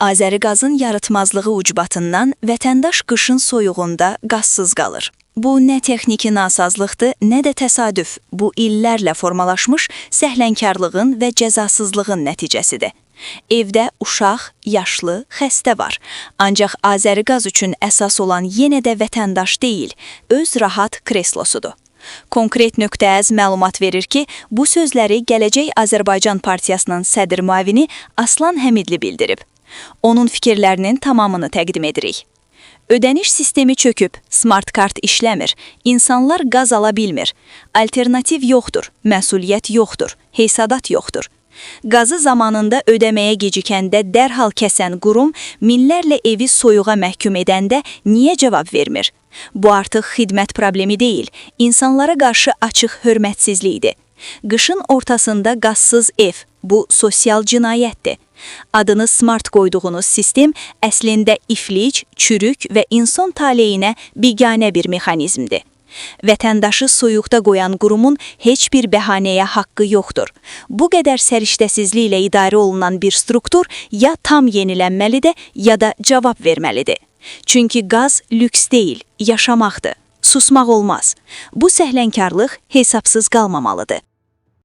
Azəri qazın yaratmazlığı ucbatından vətəndaş qışın soyuğunda qazsız qalır. Bu nə texniki nasazlıqdır, nə də təsadüf. Bu illərlə formalaşmış səhlənkarlığın və cəzasızlığın nəticəsidir. Evdə uşaq, yaşlı, xəstə var. Ancaq Azəri qaz üçün əsas olan yenə də vətəndaş deyil, öz rahat kreslosudur. Konkret nöqtə-əz məlumat verir ki, bu sözləri Gələcək Azərbaycan Partiyasının sədr müavini Aslan Həmidli bildirib. Onun fikirlərinin tamamını təqdim edirik. Ödəniş sistemi çöküb, smart kart işləmir, insanlar qaz ala bilmir, alternativ yoxdur, məsuliyyət yoxdur, heysadat yoxdur. Qazı zamanında ödəməyə gecikəndə dərhal kəsən qurum minlərlə evi soyuğa məhkum edəndə niyə cavab vermir? Bu artıq xidmət problemi deyil, insanlara qarşı açıq hörmətsizlikdir. Qışın ortasında qazsız ev, bu sosial cinayətdir. Adını smart qoyduğunuz sistem əslində iflic, çürük və insan taleyinə biganə bir mexanizmdir. Vətəndaşı soyuqda qoyan qurumun heç bir bəhanəyə haqqı yoxdur. Bu qədər səriştəsizliklə idarə olunan bir struktur ya tam yenilənməlidir, ya da cavab verməlidir. Çünki qaz lüks deyil, yaşamaqdır. Susmaq olmaz. Bu səhlənkarlıq hesabsız qalmamalıdır.